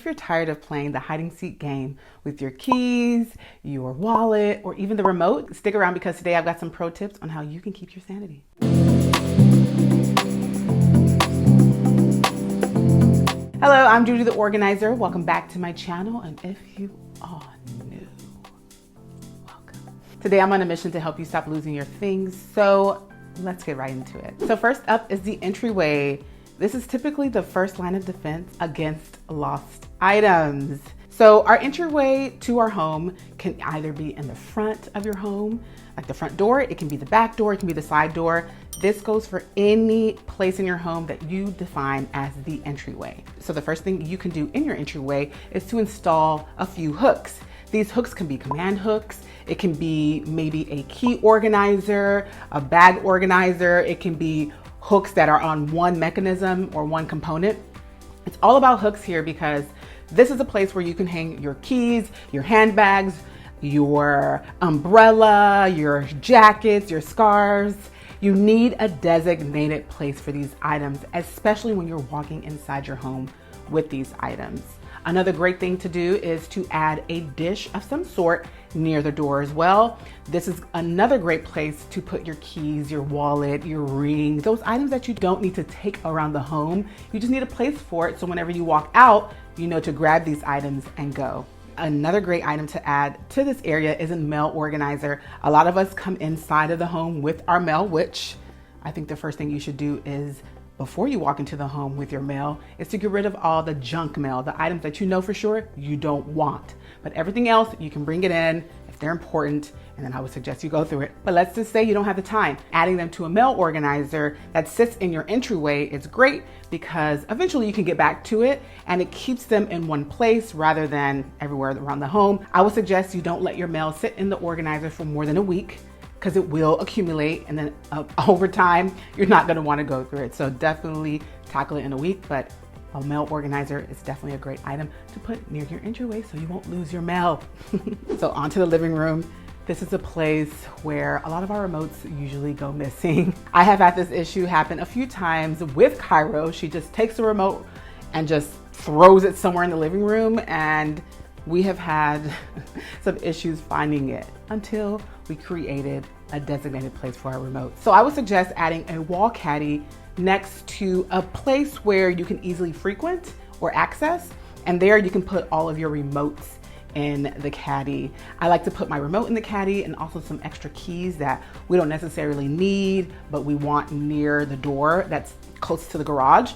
If you're tired of playing the hide and seek game with your keys, your wallet, or even the remote, stick around because today I've got some pro tips on how you can keep your sanity. Hello, I'm Judi the organizer. Welcome back to my channel, and if you are new, welcome. Today I'm on a mission to help you stop losing your things, so let's get right into it. So first up is the Entryway. This is typically the first line of defense against lost items. So our entryway to our home can either be in the front of your home, like the front door, it can be the back door, it can be the side door. This goes for any place in your home that you define as the entryway. So the first thing you can do in your entryway is to install a few hooks. These hooks can be command hooks. It can be maybe a key organizer, a bag organizer. It can be hooks that are on one mechanism or one component. It's all about hooks here because this is a place where you can hang your keys, your handbags, your umbrella, your jackets, your scarves. You need a designated place for these items, especially when you're walking inside your home with these items. Another great thing to do is to add a dish of some sort near the door as well. This is another great place to put your keys, your wallet, your ring, those items that you don't need to take around the home. You just need a place for it, so whenever you walk out, you know to grab these items and go. Another great item to add to this area is a mail organizer. A lot of us come inside of the home with our mail, which I think the first thing you should do is, before you walk into the home with your mail, is to get rid of all the junk mail, the items that you know for sure you don't want. But everything else, you can bring it in if they're important, and then I would suggest you go through it. But let's just say you don't have the time. Adding them to a mail organizer that sits in your entryway is great because eventually you can get back to it and it keeps them in one place rather than everywhere around the home. I would suggest you don't let your mail sit in the organizer for more than a week, because it will accumulate, and then over time, you're not gonna wanna go through it. So definitely tackle it in a week, but a mail organizer is definitely a great item to put near your entryway so you won't lose your mail. So onto the living room. This is a place where a lot of our remotes usually go missing. I have had this issue happen a few times with Cairo. She just takes the remote and just throws it somewhere in the living room, and we have had some issues finding it until we created a designated place for our remote. So I would suggest adding a wall caddy next to a place where you can easily frequent or access, and there you can put all of your remotes in the caddy. I like to put my remote in the caddy and also some extra keys that we don't necessarily need, but we want near the door that's close to the garage.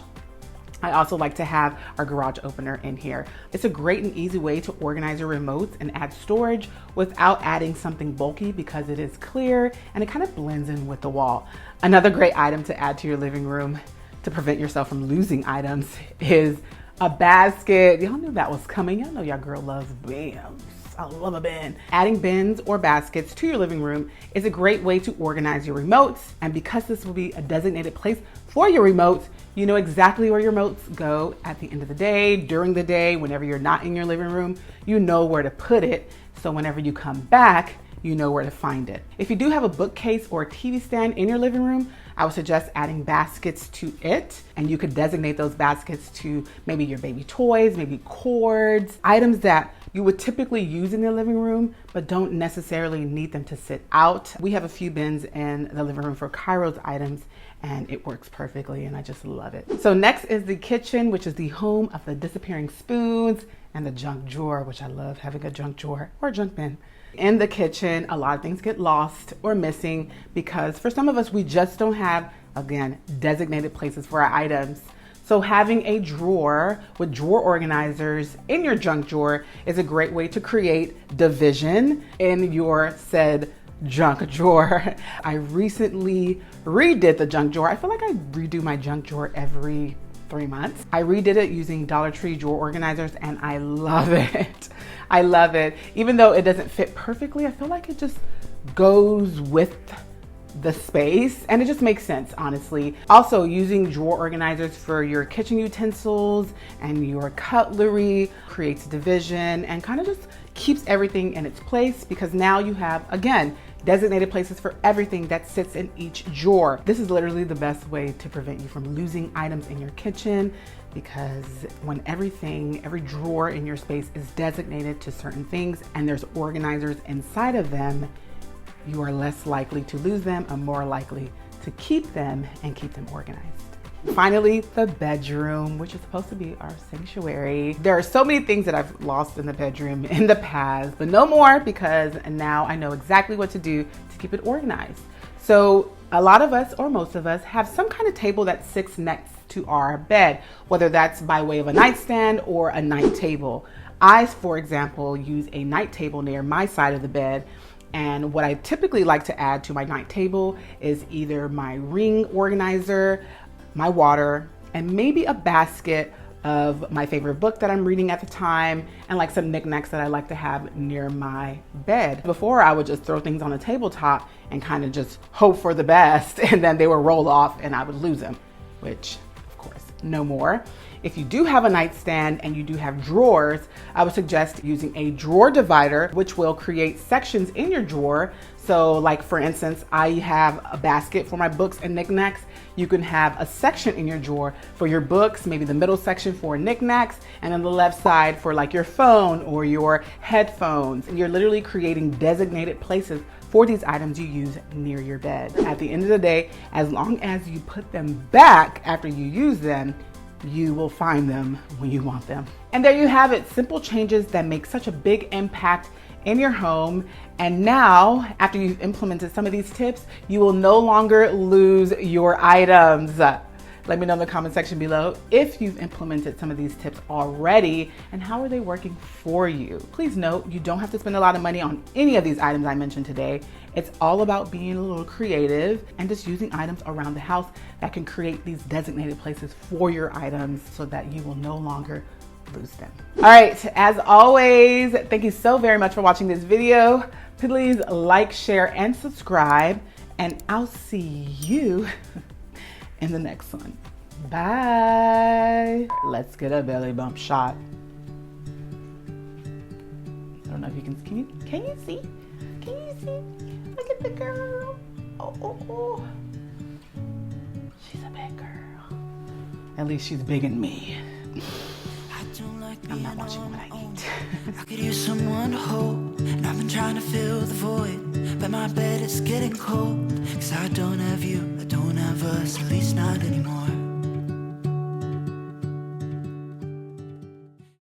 I also like to have our garage opener in here. It's a great and easy way to organize your remotes and add storage without adding something bulky because it is clear and it kind of blends in with the wall. Another great item to add to your living room to prevent yourself from losing items is a basket. Y'all knew that was coming. Y'all know y'all girl loves bins. I love a bin. Adding bins or baskets to your living room is a great way to organize your remotes. And because this will be a designated place for your remotes, you know exactly where your remotes go at the end of the day, during the day, whenever you're not in your living room, you know where to put it. So whenever you come back, you know where to find it. If you do have a bookcase or a TV stand in your living room, I would suggest adding baskets to it, and you could designate those baskets to maybe your baby toys, maybe cords, items that you would typically use in the living room, but don't necessarily need them to sit out. We have a few bins in the living room for Cairo's items, and it works perfectly, and I just love it. So next is the kitchen, which is the home of the disappearing spoons and the junk drawer, which I love having a junk drawer or a junk bin. In the kitchen, a lot of things get lost or missing because for some of us, we just don't have, again, designated places for our items. So having a drawer with drawer organizers in your junk drawer is a great way to create division in your said junk drawer. I recently redid the junk drawer. I feel like I redo my junk drawer every 3 months. I redid it using Dollar Tree drawer organizers and I love it. I love it. Even though it doesn't fit perfectly, I feel like it just goes with the space and it just makes sense, honestly. Also, using drawer organizers for your kitchen utensils and your cutlery creates division and kind of just keeps everything in its place because now you have, again, designated places for everything that sits in each drawer. This is literally the best way to prevent you from losing items in your kitchen. because when every drawer in your space is designated to certain things and there's organizers inside of them, you are less likely to lose them and more likely to keep them and keep them organized. Finally, the bedroom, which is supposed to be our sanctuary. There are so many things that I've lost in the bedroom in the past, but no more, because now I know exactly what to do to keep it organized. So a lot of us, or most of us, have some kind of table that sits next to our bed, whether that's by way of a nightstand or a night table. I, for example, use a night table near my side of the bed. And what I typically like to add to my night table is either my ring organizer, my water, and maybe a basket of my favorite book that I'm reading at the time, and like some knickknacks that I like to have near my bed. Before, I would just throw things on the tabletop and kind of just hope for the best, and then they would roll off and I would lose them, which of course, no more. If you do have a nightstand and you do have drawers, I would suggest using a drawer divider, which will create sections in your drawer. So like, for instance, I have a basket for my books and knickknacks. You can have a section in your drawer for your books, maybe the middle section for knickknacks, and then the left side for like your phone or your headphones. And you're literally creating designated places for these items you use near your bed. At the end of the day, as long as you put them back after you use them, you will find them when you want them. And there you have it, simple changes that make such a big impact in your home. And now, after you've implemented some of these tips, you will no longer lose your items. Let me know in the comment section below if you've implemented some of these tips already and how are they working for you. Please note, you don't have to spend a lot of money on any of these items I mentioned today. It's all about being a little creative and just using items around the house that can create these designated places for your items so that you will no longer lose them. All right, as always, thank you so very much for watching this video. Please like, share, and subscribe, and I'll see you in the next one. Bye. Let's get a belly bump shot. I don't know if you can you see? Can you see? Look at the girl. Oh. She's a big girl. At least she's big in me. I'm not watching when I eat. I could use someone to hold, and I've been trying to fill the void, but my bed is getting cold, 'cause I don't have you, I don't have us, at least not anymore.